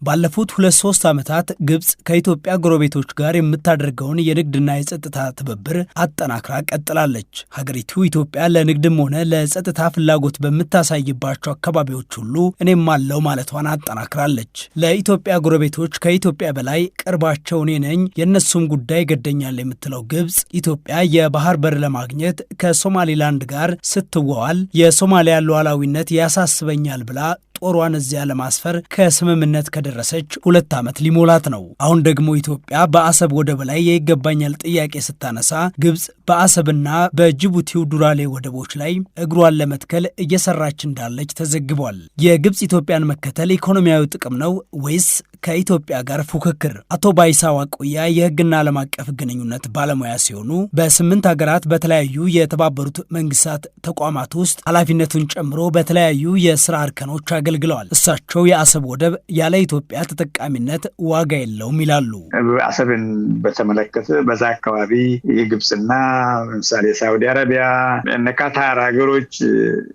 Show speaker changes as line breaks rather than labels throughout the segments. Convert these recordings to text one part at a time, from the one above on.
ባለፉት 2-3 ዓመታት ግብጽ ከኢትዮጵያ ጎረቤቶች ጋር የምታደርገውን የንግድና የጸጥታ ትብብር አጠናክራ ቀጥላለች። ሀገሪቱ ኢትዮጵያ ለንግድም ሆነ ለጸጥታ ፍላጎት በምታሳይባቸው አካባቢዎች ሁሉ እኔም አለው ማለቷን አጠናክራለች። ለኢትዮጵያ ጎረቤቶች ከኢትዮጵያ በላይ ቅርባቸው እኔ ነኝ፣ የእነሱም ጉዳይ ገደኛል የምትለው ግብጽ ኢትዮጵያ የባህር በር ለማግኘት ከሶማሊላንድ ጋር ስትዋዋል የሶማሊያ ሉዓላዊነት ያሳስበኛል ብላ ጦሯን እዚያ ለማስፈር ከስምምነት ከደረሰች 2 ዓመት ሊሞላት ነው። አሁን ደግሞ ኢትዮጵያ በአሰብ ወደብ ላይ የይገባኛል ጥያቄ ስታነሳ ግብጽ በአሰብና በጅቡቲው ዱራሌ ወደቦች ላይ እግሯን ለመትከል እየሰራች እንዳለች ተዘግቧል። የግብጽ ኢትዮጵያን መከተል ኢኮኖሚያዊ ጥቅም ነው ወይስ ከኢትዮጵያ ጋር ፉክክር? አቶ ባይሳ ዋቆያ የሕግና ዓለም አቀፍ ግንኙነት ባለሙያ ሲሆኑ በ8 ሀገራት በተለያዩ የተባበሩት መንግስታት ተቋማት ውስጥ ኃላፊነቱን ጨምሮ በተለያዩ የስራ እርከኖች አገልግለዋል። እሳቸው የአሰብ ወደብ ያለ ኢትዮጵያ ተጠቃሚነት ዋጋ የለውም ይላሉ።
አሰብን በተመለከተ በዛ አካባቢ የግብጽና ለምሳሌ ሳውዲ አረቢያ እና ካታር ሀገሮች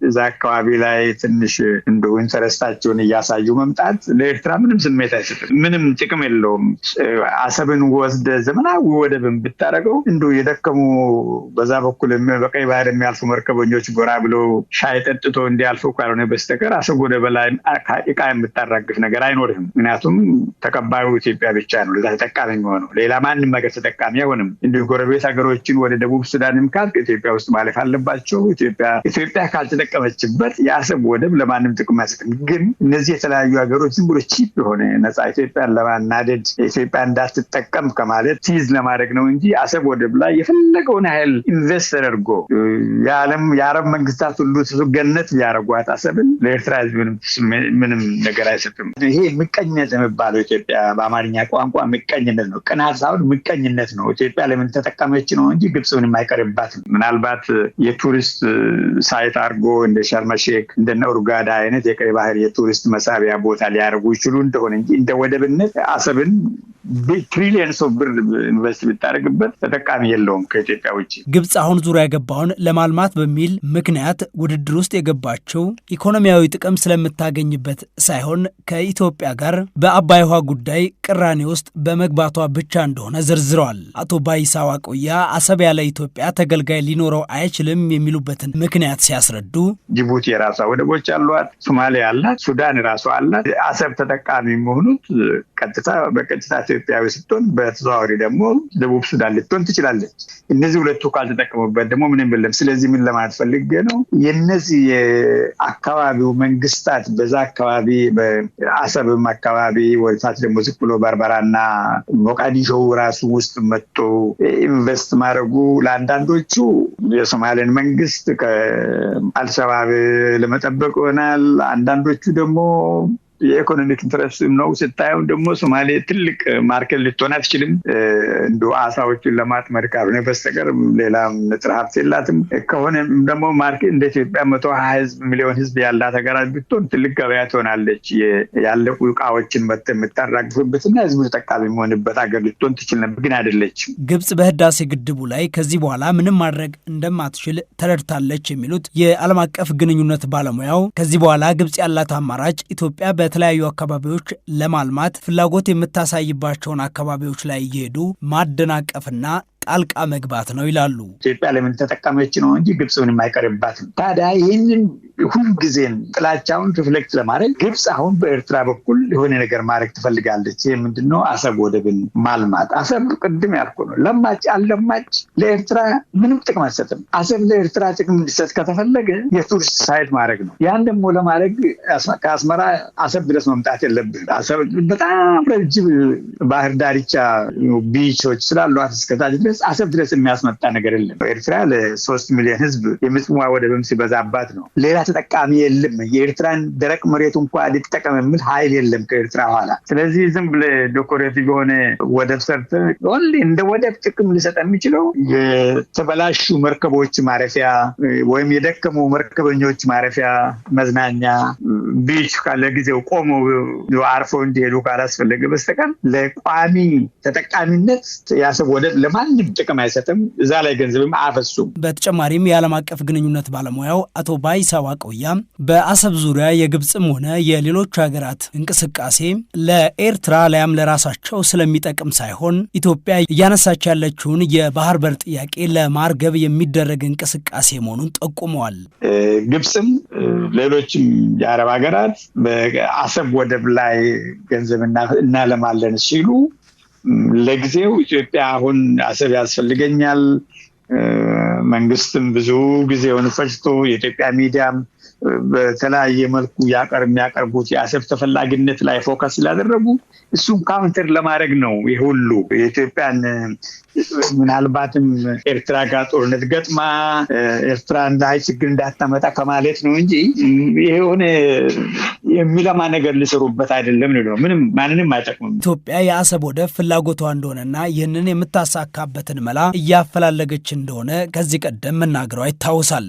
እዛ አካባቢ ላይ ትንሽ እንደው ኢንተረስታቸውን እያሳዩ መምጣት ለኤርትራ ምንም ስሜት አይሰጥም፣ ምንም ጥቅም የለውም። አሰብን ወስደ ዘመናዊ ወደብን ብታረገው እንደው የደከሙ በዛ በኩል በቀይ ባህር የሚያልፉ መርከበኞች ጎራ ብለው ሻይ ጠጥቶ እንዲያልፉ ካልሆነ በስተቀር አሰብ ወደብ ላይ እቃ የምታራግፍ ነገር አይኖርም። ምክንያቱም ተቀባዩ ኢትዮጵያ ብቻ ነው ለዛ ተጠቃሚ የሚሆነው፣ ሌላ ማንም ሀገር ተጠቃሚ አይሆንም። እንዲሁ ጎረቤት ሀገሮችን ወደ ደቡብ ሱዳንም ካልክ ኢትዮጵያ ውስጥ ማለፍ አለባቸው። ኢትዮጵያ ካልተጠቀመችበት የአሰብ ወደብ ለማንም ጥቅም አይሰጥም። ግን እነዚህ የተለያዩ ሀገሮች ዝም ብሎ ቺፕ የሆነ ነፃ ኢትዮጵያን ለማናደድ ኢትዮጵያ እንዳትጠቀም ከማለት ሲዝ ለማድረግ ነው እንጂ አሰብ ወደብ ላይ የፈለገውን ኃይል ኢንቨስት ተደርጎ የአረብ መንግስታት ሁሉ ገነት ሊያረጓት አሰብን ለኤርትራ ምንም ነገር አይሰጥም። ይሄ ምቀኝነት የሚባለው ኢትዮጵያ በአማርኛ ቋንቋ ምቀኝነት ነው። ቅናት ሳይሆን ምቀኝነት ነው። ኢትዮጵያ ለምን ተጠቀመች ነው እንጂ ግብጽ ምንም አይቀርባትም። ምናልባት የቱሪስት ሳይት አድርጎ እንደ ሸርም ሼክ እንደነ ኡርጋዳ አይነት የቀይ ባህር የቱሪስት መሳቢያ ቦታ ሊያደርጉ ይችሉ እንደሆነ እንጂ እንደ ወደብነት አሰብን ትሪሊየንስ ኦፍ ብር ኢንቨስት ብታደርግበት ተጠቃሚ የለውም ከኢትዮጵያ ውጭ።
ግብጽ አሁን ዙሪያ የገባውን ለማልማት በሚል ምክንያት ውድድር ውስጥ የገባቸው ኢኮኖሚያዊ ጥቅም ስለምታገኝበት ሳይሆን ከኢትዮጵያ ጋር በአባይ ውሃ ጉዳይ ቅራኔ ውስጥ በመግባቷ ብቻ እንደሆነ ዘርዝረዋል። አቶ ባይሳ ዋቆያ አሰብ ያለ ኢትዮጵያ ተገልጋይ ሊኖረው አይችልም የሚሉበትን ምክንያት ሲያስረዱ
ጅቡቲ የራሷ ወደቦች አሏት፣ ሶማሊያ አላት፣ ሱዳን ራሷ አላት። አሰብ ተጠቃሚ መሆኑት በቀጥታ ኢትዮጵያዊ ስትሆን በተዘዋዋሪ ደግሞ ደቡብ ሱዳን ልትሆን ትችላለች። እነዚህ ሁለቱ ካልተጠቀሙበት ደግሞ ምንም የለም። ስለዚህ ምን ለማለት ፈልጌ ነው፣ የነዚህ የአካባቢው መንግስታት በዛ አካባቢ በአሰብም አካባቢ ወልታት ደግሞ ዝቅ ብሎ በርበራና ሞቃዲሾ ራሱ ውስጥ መጥቶ ኢንቨስት ማድረጉ ለአንዳንዶቹ የሶማሌን መንግስት ከአልሸባብ ለመጠበቅ ይሆናል። አንዳንዶቹ ደግሞ የኢኮኖሚክ ኢንትረስት ነው። ስታየው ደግሞ ሶማሌ ትልቅ ማርኬት ልትሆን አትችልም። እንደ አሳዎችን ለማጥመድ ካልሆነ በስተቀር ሌላ ንጥረ ሀብት የላትም። ከሆነም ደግሞ ማርኬት እንደ ኢትዮጵያ 120 ሚሊዮን ህዝብ ያላት ሀገር ብትሆን ትልቅ ገበያ ትሆናለች። ያለቁ እቃዎችን የምታራግፍበትና ህዝቡ ተጠቃሚ የሚሆንበት ሀገር ልትሆን ትችል ነበር፣ ግን አይደለችም።
ግብጽ በህዳሴ ግድቡ ላይ ከዚህ በኋላ ምንም ማድረግ እንደማትችል ተረድታለች የሚሉት የዓለም አቀፍ ግንኙነት ባለሙያው ከዚህ በኋላ ግብጽ ያላት አማራጭ ኢትዮጵያ በተለያዩ አካባቢዎች ለማልማት ፍላጎት የምታሳይባቸውን አካባቢዎች ላይ እየሄዱ ማደናቀፍና ጣልቃ መግባት ነው ይላሉ።
ኢትዮጵያ ለምን ተጠቀመች ነው እንጂ ግብጽ ምንም አይቀርባትም። ታዲያ ይህንን ሁልጊዜም ጥላቻውን ሪፍሌክት ለማድረግ ግብጽ አሁን በኤርትራ በኩል የሆነ ነገር ማድረግ ትፈልጋለች። ይህ ምንድነው? አሰብ ወደብን ማልማት። አሰብ ቅድም ያልኩ ነው፣ ለማች አልለማች ለኤርትራ ምንም ጥቅም አይሰጥም። አሰብ ለኤርትራ ጥቅም እንዲሰጥ ከተፈለገ የቱሪስት ሳይት ማድረግ ነው። ያን ደግሞ ለማድረግ ከአስመራ አሰብ ድረስ መምጣት የለብህም። አሰብ በጣም ረጅም ባህር ዳርቻ ቢቾች ስላሏት እስከታች ድረስ አሰብ ድረስ የሚያስመጣ ነገር የለም። ኤርትራ ለ3 ሚሊዮን ህዝብ የምጽዋ ወደብም ሲበዛባት ነው። ሌላ ተጠቃሚ የለም። የኤርትራን ደረቅ መሬት እንኳን ሊጠቀም የሚል ኃይል የለም ከኤርትራ ኋላ። ስለዚህ ዝም ብለህ ዴኮሬቲቭ የሆነ ወደብ ሰርተህ ኦንሊ እንደ ወደብ ጥቅም ሊሰጥ የሚችለው የተበላሹ መርከቦች ማረፊያ ወይም የደከሙ መርከበኞች ማረፊያ፣ መዝናኛ፣ ቢች ካለ ጊዜው ቆሞ አርፈው እንዲሄዱ ካላስፈለገ በስተቀር ለቋሚ ተጠቃሚነት የአሰብ ወደብ ለማንም ጥቅም አይሰጥም። እዛ ላይ ገንዘብም አያፈሱም።
በተጨማሪም የዓለም አቀፍ ግንኙነት ባለሙያው አቶ ባይሳ ዋቆያ በአሰብ ዙሪያ የግብፅም ሆነ የሌሎች ሀገራት እንቅስቃሴ ለኤርትራ ላይም ለራሳቸው ስለሚጠቅም ሳይሆን ኢትዮጵያ እያነሳች ያለችውን የባህር በር ጥያቄ ለማርገብ የሚደረግ እንቅስቃሴ መሆኑን ጠቁመዋል።
ግብፅም ሌሎችም የአረብ ሀገራት በአሰብ ወደብ ላይ ገንዘብ እናለማለን ሲሉ ለጊዜው ኢትዮጵያ አሁን አሰብ ያስፈልገኛል፣ መንግስትም ብዙ ጊዜውን ፈጅቶ የኢትዮጵያ ሚዲያም በተለያየ መልኩ የሚያቀርቡት የአሰብ ተፈላጊነት ላይ ፎከስ ስላደረጉ እሱም ካውንተር ለማድረግ ነው። ይህ ሁሉ የኢትዮጵያን ምናልባትም ኤርትራ ጋር ጦርነት ገጥማ ኤርትራ እንዳይ ችግር እንዳታመጣ ከማለት ነው እንጂ የሆነ የሚለማ ነገር ሊሰሩበት አይደለም ነው። ምንም ማንንም አይጠቅምም።
ኢትዮጵያ የአሰብ ወደብ ፍላጎቷ እንደሆነና ይህንን የምታሳካበትን መላ እያፈላለገች እንደሆነ ከዚህ ቀደም መናገሯ ይታወሳል።